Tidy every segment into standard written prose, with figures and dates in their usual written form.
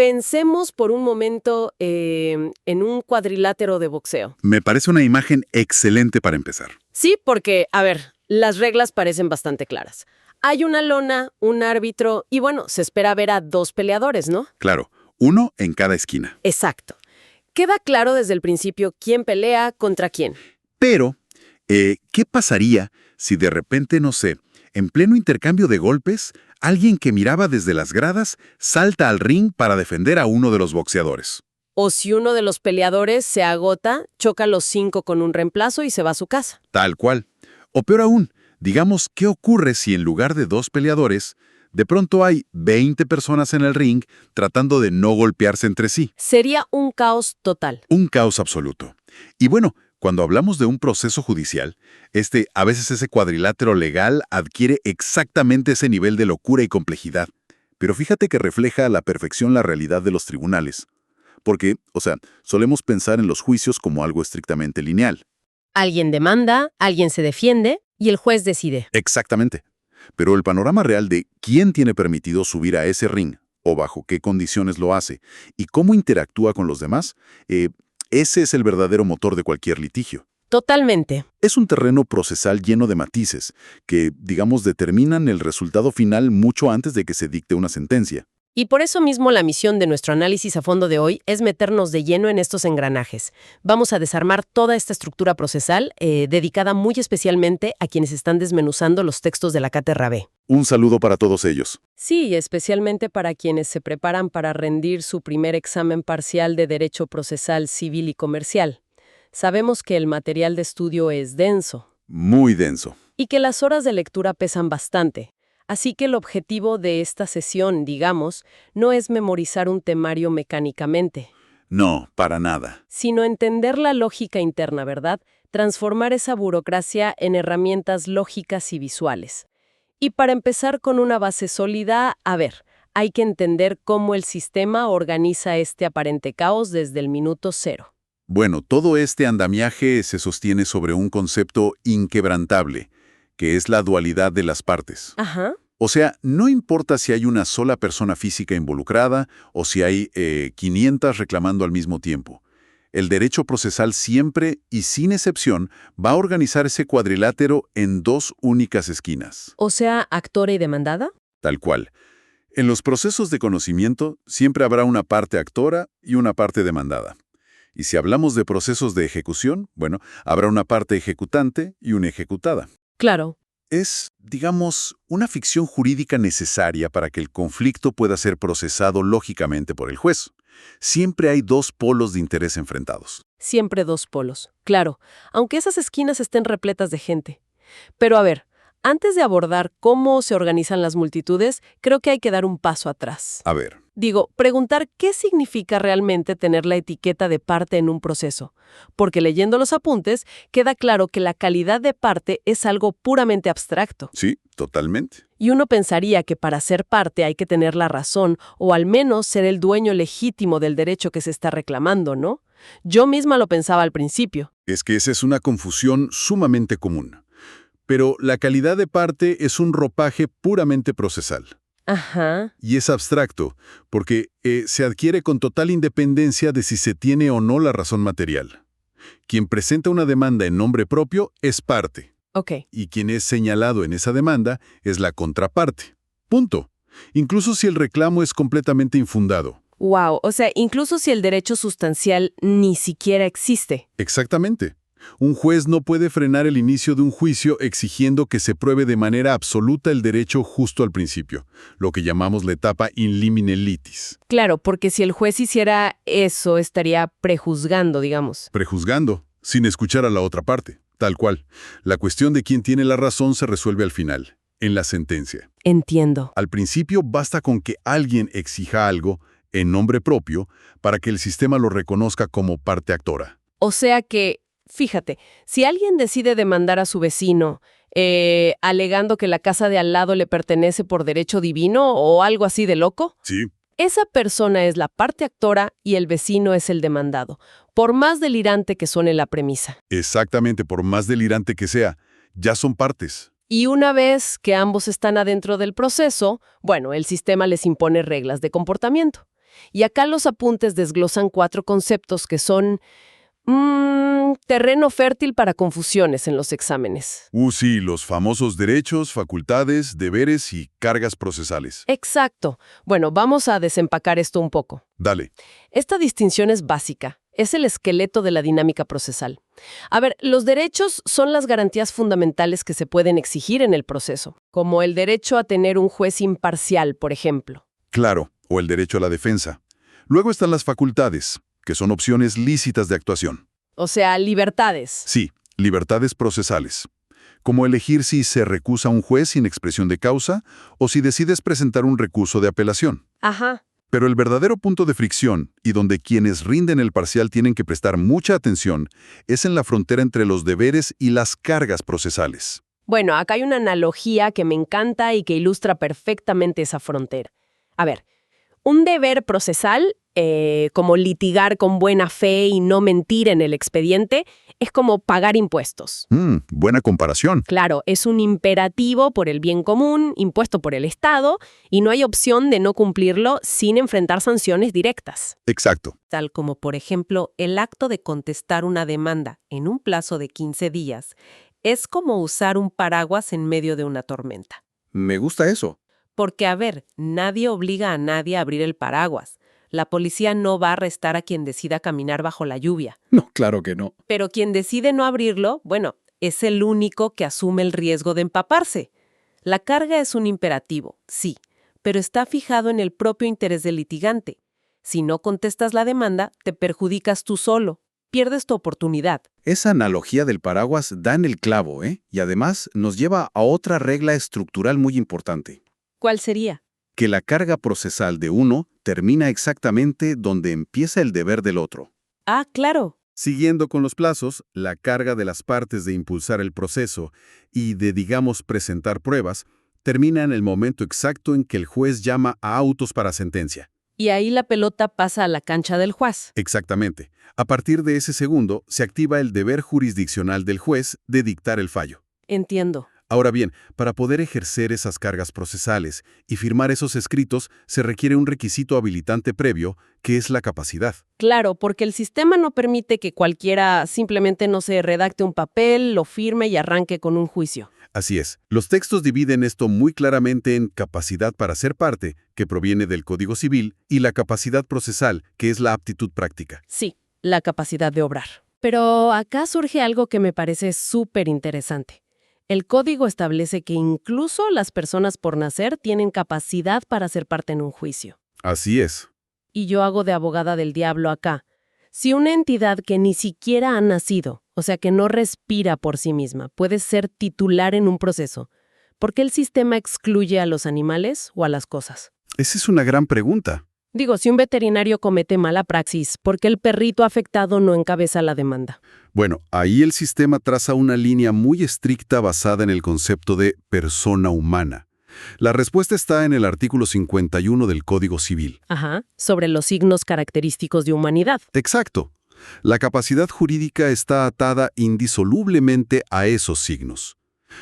Pensemos por un momento en un cuadrilátero de boxeo. Me parece una imagen excelente para empezar. Sí, porque, a ver, las reglas parecen bastante claras. Hay una lona, un árbitro y bueno, se espera ver a dos peleadores, ¿no? Claro, uno en cada esquina. Exacto. Queda claro desde el principio quién pelea contra quién. Pero, ¿qué pasaría si de repente, no sé, en pleno intercambio de golpes, alguien que miraba desde las gradas salta al ring para defender a uno de los boxeadores? O si uno de los peleadores se agota, choca a los 5 con un reemplazo y se va a su casa. Tal cual. O peor aún, digamos, ¿qué ocurre si en lugar de 2 peleadores, de pronto hay 20 personas en el ring tratando de no golpearse entre sí? Sería un caos total. Un caos absoluto. Y bueno, cuando hablamos de un proceso judicial, a veces ese cuadrilátero legal adquiere exactamente ese nivel de locura y complejidad. Pero fíjate que refleja a la perfección la realidad de los tribunales. Porque, solemos pensar en los juicios como algo estrictamente lineal. Alguien demanda, alguien se defiende y el juez decide. Exactamente. Pero el panorama real de quién tiene permitido subir a ese ring, o bajo qué condiciones lo hace, y cómo interactúa con los demás, ese es el verdadero motor de cualquier litigio. Totalmente. Es un terreno procesal lleno de matices que, digamos, determinan el resultado final mucho antes de que se dicte una sentencia. Y por eso mismo la misión de nuestro análisis a fondo de hoy es meternos de lleno en estos engranajes. Vamos a desarmar toda esta estructura procesal dedicada muy especialmente a quienes están desmenuzando los textos de la Cátedra B. Un saludo para todos ellos. Sí, especialmente para quienes se preparan para rendir su primer examen parcial de Derecho Procesal Civil y Comercial. Sabemos que el material de estudio es denso. Muy denso. Y que las horas de lectura pesan bastante. Así que el objetivo de esta sesión, digamos, no es memorizar un temario mecánicamente. No, para nada. Sino entender la lógica interna, ¿verdad? Transformar esa burocracia en herramientas lógicas y visuales. Y para empezar con una base sólida, hay que entender cómo el sistema organiza este aparente caos desde el minuto cero. Bueno, todo este andamiaje se sostiene sobre un concepto inquebrantable, que es la dualidad de las partes. Ajá. O sea, no importa si hay una sola persona física involucrada o si hay 500 reclamando al mismo tiempo. El derecho procesal siempre y sin excepción va a organizar ese cuadrilátero en 2 únicas esquinas. O sea, actora y demandada. Tal cual. En los procesos de conocimiento siempre habrá una parte actora y una parte demandada. Y si hablamos de procesos de ejecución, bueno, habrá una parte ejecutante y una ejecutada. Claro. Es, digamos, una ficción jurídica necesaria para que el conflicto pueda ser procesado lógicamente por el juez. Siempre hay 2 polos de interés enfrentados. Siempre 2 polos. Claro, aunque esas esquinas estén repletas de gente. Pero antes de abordar cómo se organizan las multitudes, creo que hay que dar un paso atrás. A ver. Preguntar qué significa realmente tener la etiqueta de parte en un proceso. Porque leyendo los apuntes, queda claro que la calidad de parte es algo puramente abstracto. Sí, totalmente. Y uno pensaría que para ser parte hay que tener la razón, o al menos ser el dueño legítimo del derecho que se está reclamando, ¿no? Yo misma lo pensaba al principio. Es que esa es una confusión sumamente común. Pero la calidad de parte es un ropaje puramente procesal. Ajá. Y es abstracto, porque se adquiere con total independencia de si se tiene o no la razón material. Quien presenta una demanda en nombre propio es parte. Ok. Y quien es señalado en esa demanda es la contraparte. Punto. Incluso si el reclamo es completamente infundado. Wow, o sea, incluso si el derecho sustancial ni siquiera existe. Exactamente. Un juez no puede frenar el inicio de un juicio exigiendo que se pruebe de manera absoluta el derecho justo al principio, lo que llamamos la etapa in limine litis. Claro, porque si el juez hiciera eso, estaría prejuzgando, digamos. Prejuzgando, sin escuchar a la otra parte, tal cual. La cuestión de quién tiene la razón se resuelve al final, en la sentencia. Entiendo. Al principio basta con que alguien exija algo en nombre propio para que el sistema lo reconozca como parte actora. O sea que, fíjate, si alguien decide demandar a su vecino, alegando que la casa de al lado le pertenece por derecho divino o algo así de loco, Sí. esa persona es la parte actora y el vecino es el demandado, por más delirante que suene la premisa. Exactamente, por más delirante que sea, ya son partes. Y una vez que ambos están adentro del proceso, bueno, el sistema les impone reglas de comportamiento. Y acá los apuntes desglosan 4 conceptos que son terreno fértil para confusiones en los exámenes. Sí, los famosos derechos, facultades, deberes y cargas procesales. Exacto. Bueno, vamos a desempacar esto un poco. Dale. Esta distinción es básica. Es el esqueleto de la dinámica procesal. A ver, los derechos son las garantías fundamentales que se pueden exigir en el proceso, como el derecho a tener un juez imparcial, por ejemplo. Claro, o el derecho a la defensa. Luego están las facultades, que son opciones lícitas de actuación. O sea, libertades. Sí, libertades procesales. Como elegir si se recusa un juez sin expresión de causa o si decides presentar un recurso de apelación. Ajá. Pero el verdadero punto de fricción, y donde quienes rinden el parcial tienen que prestar mucha atención, es en la frontera entre los deberes y las cargas procesales. Bueno, acá hay una analogía que me encanta y que ilustra perfectamente esa frontera. A ver, un deber procesal, como litigar con buena fe y no mentir en el expediente, es como pagar impuestos. Buena comparación. Claro, es un imperativo por el bien común, impuesto por el Estado, y no hay opción de no cumplirlo sin enfrentar sanciones directas. Exacto. Tal como, por ejemplo, el acto de contestar una demanda en un plazo de 15 días, es como usar un paraguas en medio de una tormenta. Me gusta eso. Porque, a ver, nadie obliga a nadie a abrir el paraguas. La policía no va a arrestar a quien decida caminar bajo la lluvia. No, claro que no. Pero quien decide no abrirlo, bueno, es el único que asume el riesgo de empaparse. La carga es un imperativo, sí, pero está fijado en el propio interés del litigante. Si no contestas la demanda, te perjudicas tú solo. Pierdes tu oportunidad. Esa analogía del paraguas da en el clavo, ¿eh? Y además nos lleva a otra regla estructural muy importante. ¿Cuál sería? Que la carga procesal de uno termina exactamente donde empieza el deber del otro. Ah, claro. Siguiendo con los plazos, la carga de las partes de impulsar el proceso y de, digamos, presentar pruebas, termina en el momento exacto en que el juez llama a autos para sentencia. Y ahí la pelota pasa a la cancha del juez. Exactamente. A partir de ese segundo, se activa el deber jurisdiccional del juez de dictar el fallo. Entiendo. Ahora bien, para poder ejercer esas cargas procesales y firmar esos escritos, se requiere un requisito habilitante previo, que es la capacidad. Claro, porque el sistema no permite que cualquiera simplemente no se redacte un papel, lo firme y arranque con un juicio. Así es. Los textos dividen esto muy claramente en capacidad para ser parte, que proviene del Código Civil, y la capacidad procesal, que es la aptitud práctica. Sí, la capacidad de obrar. Pero acá surge algo que me parece súper interesante. El código establece que incluso las personas por nacer tienen capacidad para ser parte en un juicio. Así es. Y yo hago de abogada del diablo acá. Si una entidad que ni siquiera ha nacido, o sea que no respira por sí misma, puede ser titular en un proceso, ¿por qué el sistema excluye a los animales o a las cosas? Esa es una gran pregunta. Digo, si un veterinario comete mala praxis, ¿por qué el perrito afectado no encabeza la demanda? Bueno, ahí el sistema traza una línea muy estricta basada en el concepto de persona humana. La respuesta está en el artículo 51 del Código Civil. Ajá, sobre los signos característicos de humanidad. Exacto. La capacidad jurídica está atada indisolublemente a esos signos.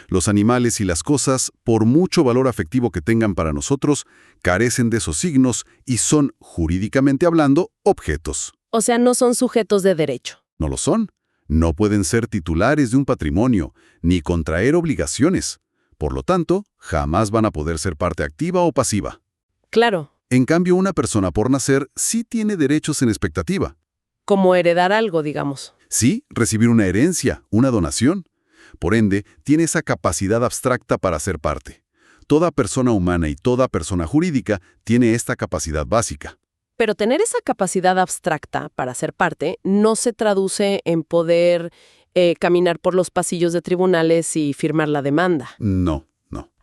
Los animales y las cosas, por mucho valor afectivo que tengan para nosotros, carecen de esos signos y son, jurídicamente hablando, objetos. O sea, no son sujetos de derecho. No lo son. No pueden ser titulares de un patrimonio, ni contraer obligaciones. Por lo tanto, jamás van a poder ser parte activa o pasiva. Claro, En cambio, una persona por nacer sí tiene derechos en expectativa. como heredar algo, digamos. Sí, recibir una herencia, una donación. Por ende, tiene esa capacidad abstracta para ser parte. Toda persona humana y toda persona jurídica tiene esta capacidad básica. Pero tener esa capacidad abstracta para ser parte no se traduce en poder caminar por los pasillos de tribunales y firmar la demanda. No.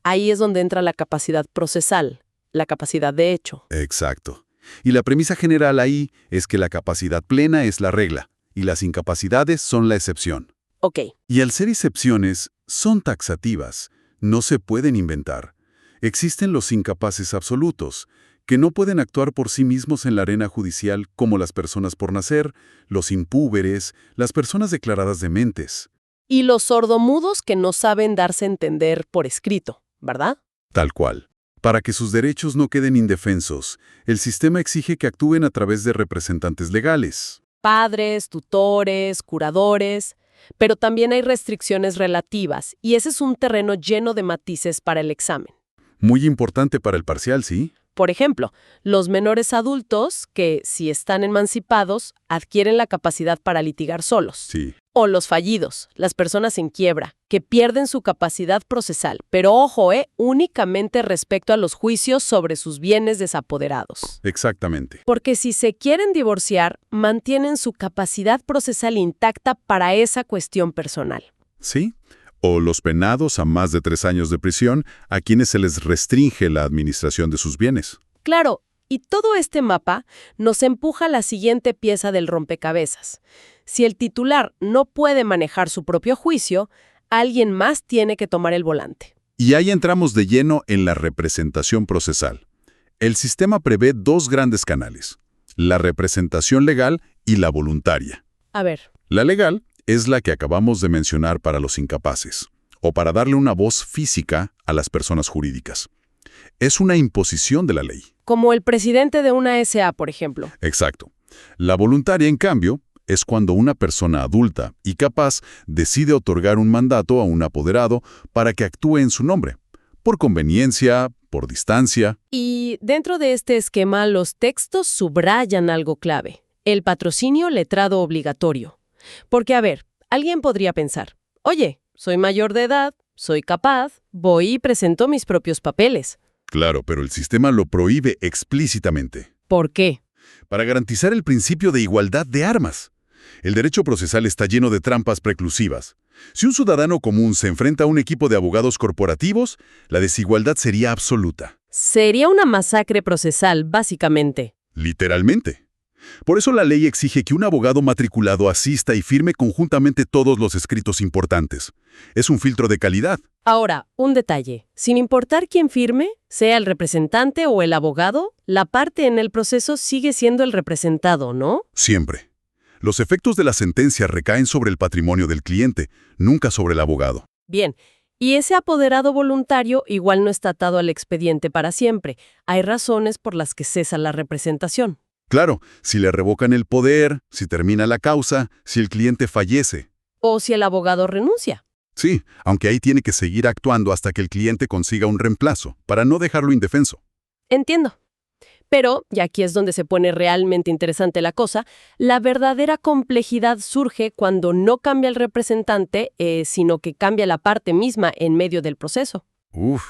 Ahí es donde entra la capacidad procesal, la capacidad de hecho. Exacto. Y la premisa general ahí es que la capacidad plena es la regla, y las incapacidades son la excepción. Ok, Y al ser excepciones, son taxativas, no se pueden inventar. Existen los incapaces absolutos, que no pueden actuar por sí mismos en la arena judicial como las personas por nacer, los impúberes, las personas declaradas dementes. y los sordomudos que no saben darse a entender por escrito, ¿verdad? Tal cual. Para que sus derechos no queden indefensos, el sistema exige que actúen a través de representantes legales. Padres, tutores, curadores, pero también hay restricciones relativas, y ese es un terreno lleno de matices para el examen. Muy importante para el parcial, ¿sí? Por ejemplo, los menores adultos que, si están emancipados, adquieren la capacidad para litigar solos. Sí. O los fallidos, las personas en quiebra, que pierden su capacidad procesal, pero ojo, únicamente respecto a los juicios sobre sus bienes desapoderados. Exactamente. Porque si se quieren divorciar, mantienen su capacidad procesal intacta para esa cuestión personal. ¿Sí? O los penados a más de 3 años de prisión, a quienes se les restringe la administración de sus bienes. Claro, y todo este mapa nos empuja a la siguiente pieza del rompecabezas. Si el titular no puede manejar su propio juicio, alguien más tiene que tomar el volante. Y ahí entramos de lleno en la representación procesal. El sistema prevé 2 grandes canales, la representación legal y la voluntaria. A ver, La legal es la que acabamos de mencionar para los incapaces, o para darle una voz física a las personas jurídicas. Es una imposición de la ley. como el presidente de una SA, por ejemplo. Exacto. La voluntaria, en cambio, es cuando una persona adulta y capaz decide otorgar un mandato a un apoderado para que actúe en su nombre, por conveniencia, por distancia. Y dentro de este esquema, los textos subrayan algo clave: el patrocinio letrado obligatorio. Porque, a ver, alguien podría pensar, oye, soy mayor de edad, soy capaz, voy y presento mis propios papeles. Claro, pero el sistema lo prohíbe explícitamente, ¿Por qué? para garantizar el principio de igualdad de armas. El derecho procesal está lleno de trampas preclusivas. Si un ciudadano común se enfrenta a un equipo de abogados corporativos, la desigualdad sería absoluta. Sería una masacre procesal, básicamente. Literalmente. Por eso la ley exige que un abogado matriculado asista y firme conjuntamente todos los escritos importantes. Es un filtro de calidad. Ahora, un detalle. Sin importar quién firme, sea el representante o el abogado, la parte en el proceso sigue siendo el representado, ¿no? Siempre. Los efectos de la sentencia recaen sobre el patrimonio del cliente, nunca sobre el abogado. Bien. Y ese apoderado voluntario igual no está atado al expediente para siempre. Hay razones por las que cesa la representación. Claro, si le revocan el poder, si termina la causa, si el cliente fallece. O si el abogado renuncia. Sí, aunque ahí tiene que seguir actuando hasta que el cliente consiga un reemplazo, para no dejarlo indefenso. Entiendo. Pero, y aquí es donde se pone realmente interesante la cosa, la verdadera complejidad surge cuando no cambia el representante, sino que cambia la parte misma en medio del proceso.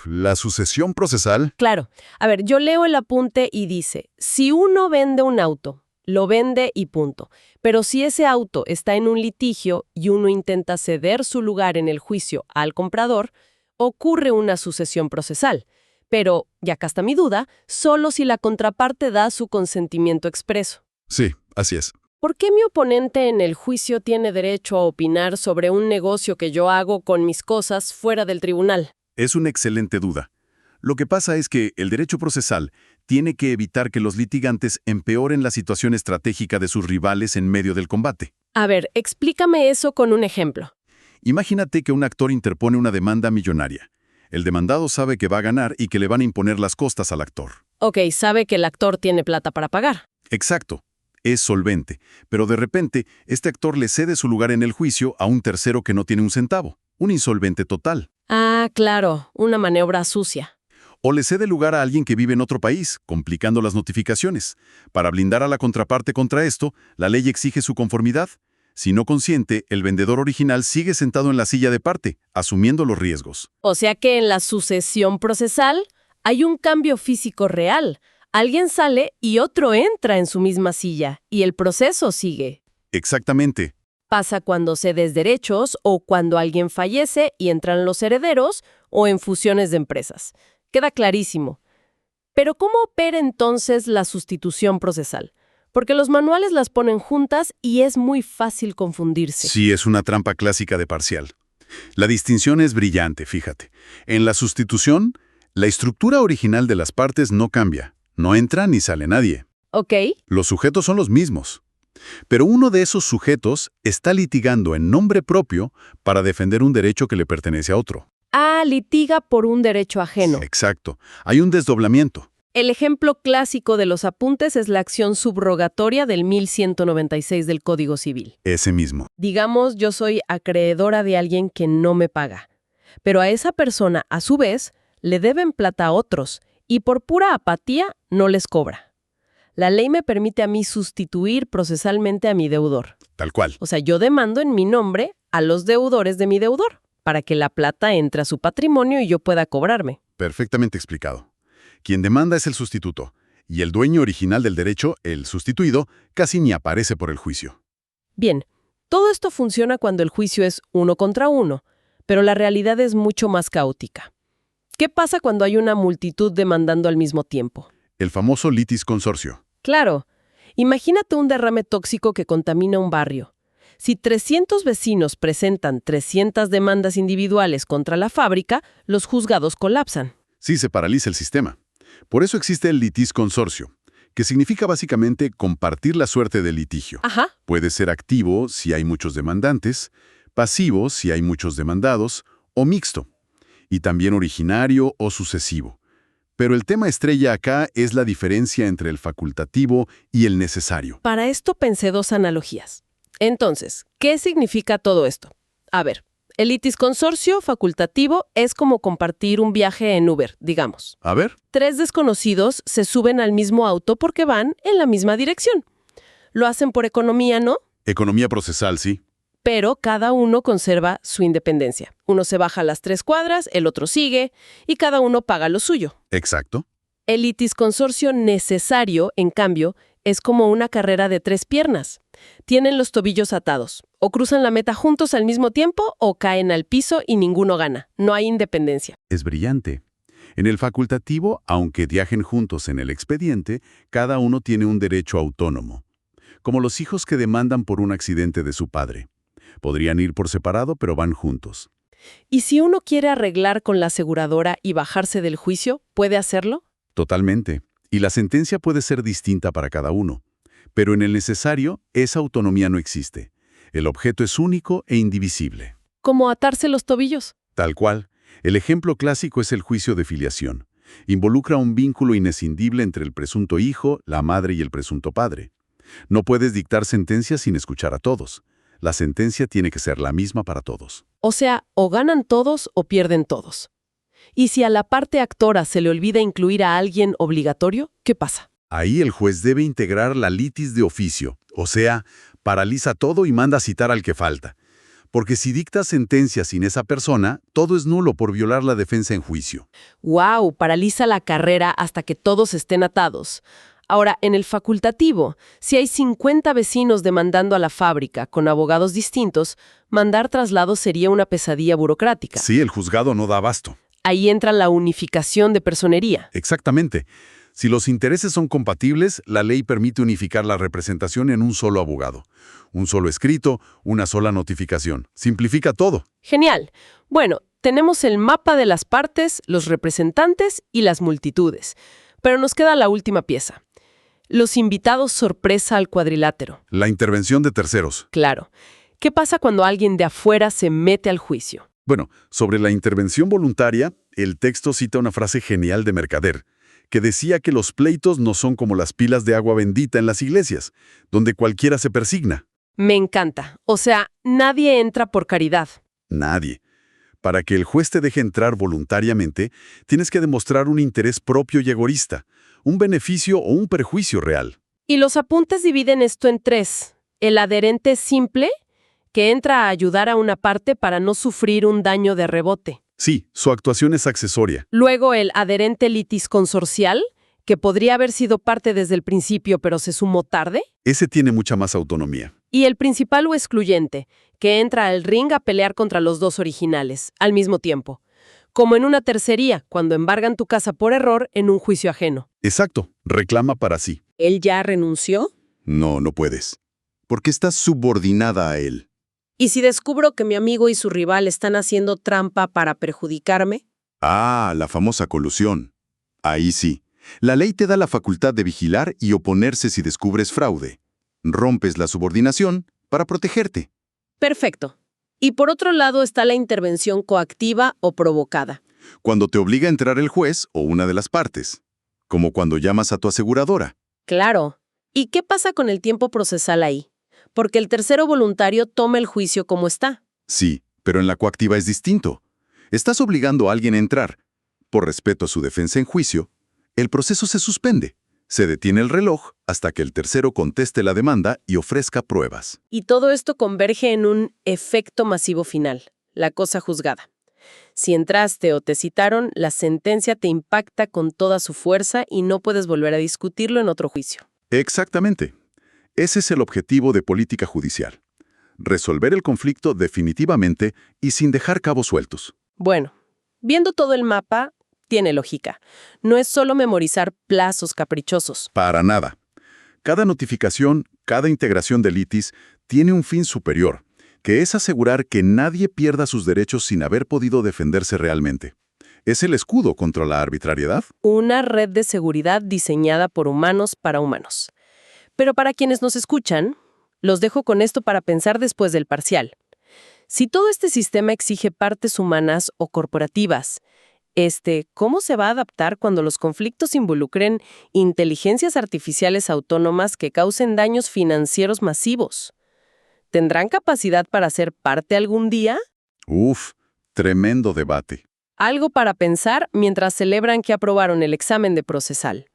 La sucesión procesal. Claro. A ver, yo leo el apunte y dice, si uno vende un auto, lo vende y punto. Pero si ese auto está en un litigio y uno intenta ceder su lugar en el juicio al comprador, ocurre una sucesión procesal. Pero, y acá está mi duda, solo si la contraparte da su consentimiento expreso. Sí, así es. ¿Por qué mi oponente en el juicio tiene derecho a opinar sobre un negocio que yo hago con mis cosas fuera del tribunal? Es una excelente duda. Lo que pasa es que el derecho procesal tiene que evitar que los litigantes empeoren la situación estratégica de sus rivales en medio del combate. A ver, explícame eso con un ejemplo. Imagínate que un actor interpone una demanda millonaria. El demandado sabe que va a ganar y que le van a imponer las costas al actor. Ok, sabe que el actor tiene plata para pagar. Exacto. Es solvente. Pero de repente, este actor le cede su lugar en el juicio a un tercero que no tiene un centavo. Un insolvente total. Ah, claro, una maniobra sucia. O le cede lugar a alguien que vive en otro país, complicando las notificaciones. Para blindar a la contraparte contra esto, la ley exige su conformidad. Si no consiente, el vendedor original sigue sentado en la silla de parte, asumiendo los riesgos. O sea que en la sucesión procesal hay un cambio físico real. Alguien sale y otro entra en su misma silla, y el proceso sigue. Exactamente. Pasa cuando cedes derechos o cuando alguien fallece y entran los herederos o en fusiones de empresas. Queda clarísimo. Pero ¿cómo opera entonces la sustitución procesal? Porque los manuales las ponen juntas y es muy fácil confundirse. Sí, es una trampa clásica de parcial. La distinción es brillante, fíjate. En la sustitución, la estructura original de las partes no cambia. No entra ni sale nadie. ¿Ok? Los sujetos son los mismos. Pero uno de esos sujetos está litigando en nombre propio para defender un derecho que le pertenece a otro. Ah, litiga por un derecho ajeno. Exacto. Hay un desdoblamiento. El ejemplo clásico de los apuntes es la acción subrogatoria del 1196 del Código Civil. Ese mismo. Digamos, yo soy acreedora de alguien que no me paga, pero a esa persona, a su vez, le deben plata a otros y por pura apatía no les cobra. La ley me permite a mí sustituir procesalmente a mi deudor. Tal cual. O sea, yo demando en mi nombre a los deudores de mi deudor para que la plata entre a su patrimonio y yo pueda cobrarme. Perfectamente explicado. Quien demanda es el sustituto, y el dueño original del derecho, el sustituido, casi ni aparece por el juicio. Bien, todo esto funciona cuando el juicio es 1 contra 1, pero la realidad es mucho más caótica. ¿Qué pasa cuando hay una multitud demandando al mismo tiempo? El famoso litis consorcio. Claro, imagínate un derrame tóxico que contamina un barrio. Si 300 vecinos presentan 300 demandas individuales contra la fábrica, los juzgados colapsan. Sí, se paraliza el sistema. Por eso existe el litis consorcio, que significa básicamente compartir la suerte del litigio. Ajá. Puede ser activo si hay muchos demandantes, pasivo si hay muchos demandados, o mixto, y también originario o sucesivo. Pero el tema estrella acá es la diferencia entre el facultativo y el necesario. Para esto pensé 2 analogías. Entonces, ¿qué significa todo esto? A ver, el litis consorcio facultativo es como compartir un viaje en Uber, digamos. A ver, 3 desconocidos se suben al mismo auto porque van en la misma dirección. Lo hacen por economía, ¿no? economía procesal, sí. Pero cada uno conserva su independencia. Uno se baja a las 3 cuadras, el otro sigue, y cada uno paga lo suyo. Exacto. El litis consorcio necesario, en cambio, es como una carrera de 3 piernas. Tienen los tobillos atados. O cruzan la meta juntos al mismo tiempo o caen al piso y ninguno gana. No hay independencia. Es brillante. En el facultativo, aunque viajen juntos en el expediente, cada uno tiene un derecho autónomo. Como los hijos que demandan por un accidente de su padre. Podrían ir por separado, pero van juntos. ¿Y si uno quiere arreglar con la aseguradora y bajarse del juicio, puede hacerlo? Totalmente. Y la sentencia puede ser distinta para cada uno. Pero en el necesario, esa autonomía no existe. El objeto es único e indivisible. ¿Cómo atarse los tobillos? Tal cual. El ejemplo clásico es el juicio de filiación. Involucra un vínculo inescindible entre el presunto hijo, la madre y el presunto padre. No puedes dictar sentencias sin escuchar a todos. La sentencia tiene que ser la misma para todos. O sea, o ganan todos o pierden todos. Y si a la parte actora se le olvida incluir a alguien obligatorio, ¿qué pasa? Ahí el juez debe integrar la litis de oficio, o sea, paraliza todo y manda a citar al que falta. Porque si dicta sentencia sin esa persona, todo es nulo por violar la defensa en juicio. ¡Wow! Paraliza la carrera hasta que todos estén atados. Ahora, en el facultativo, si hay 50 vecinos demandando a la fábrica con abogados distintos, mandar traslados sería una pesadilla burocrática. Sí, el juzgado no da abasto. Ahí entra la unificación de personería. Exactamente. Si los intereses son compatibles, la ley permite unificar la representación en un solo abogado. Un solo escrito, una sola notificación. Simplifica todo. Genial. Bueno, tenemos el mapa de las partes, los representantes y las multitudes. Pero nos queda la última pieza. Los invitados sorpresa al cuadrilátero. La intervención de terceros. Claro. ¿Qué pasa cuando alguien de afuera se mete al juicio? Bueno, sobre la intervención voluntaria, el texto cita una frase genial de Mercader, que decía que los pleitos no son como las pilas de agua bendita en las iglesias, donde cualquiera se persigna. Me encanta. O sea, nadie entra por caridad. Nadie. Para que el juez te deje entrar voluntariamente, tienes que demostrar un interés propio y egoísta, un beneficio o un perjuicio real. Y los apuntes dividen esto en 3. El adherente simple, que entra a ayudar a una parte para no sufrir un daño de rebote. Sí, su actuación es accesoria. Luego el adherente litisconsorcial, que podría haber sido parte desde el principio pero se sumó tarde. Ese tiene mucha más autonomía. Y el principal o excluyente, que entra al ring a pelear contra los 2 originales, al mismo tiempo. Como en una tercería, cuando embargan tu casa por error en un juicio ajeno. Exacto, reclama para sí. ¿Él ya renunció? No, no puedes. Porque estás subordinada a él. ¿Y si descubro que mi amigo y su rival están haciendo trampa para perjudicarme? Ah, la famosa colusión. Ahí sí. La ley te da la facultad de vigilar y oponerse si descubres fraude. Rompes la subordinación para protegerte. Perfecto. Y por otro lado está la intervención coactiva o provocada. Cuando te obliga a entrar el juez o una de las partes, como cuando llamas a tu aseguradora. Claro. ¿Y qué pasa con el tiempo procesal ahí? Porque el tercero voluntario toma el juicio como está. Sí, pero en la coactiva es distinto. Estás obligando a alguien a entrar. Por respeto a su defensa en juicio, el proceso se suspende. Se detiene el reloj hasta que el tercero conteste la demanda y ofrezca pruebas. Y todo esto converge en un efecto masivo final, la cosa juzgada. Si entraste o te citaron, la sentencia te impacta con toda su fuerza y no puedes volver a discutirlo en otro juicio. Exactamente. Ese es el objetivo de política judicial. Resolver el conflicto definitivamente y sin dejar cabos sueltos. Bueno, viendo todo el mapa, tiene lógica. No es solo memorizar plazos caprichosos. Para nada. Cada notificación, cada integración de litis tiene un fin superior, que es asegurar que nadie pierda sus derechos sin haber podido defenderse realmente. Es el escudo contra la arbitrariedad. Una red de seguridad diseñada por humanos para humanos. Pero para quienes nos escuchan, los dejo con esto para pensar después del parcial. Si todo este sistema exige partes humanas o corporativas, ¿cómo se va a adaptar cuando los conflictos involucren inteligencias artificiales autónomas que causen daños financieros masivos? ¿Tendrán capacidad para ser parte algún día? Uf, tremendo debate. Algo para pensar mientras celebran que aprobaron el examen de procesal.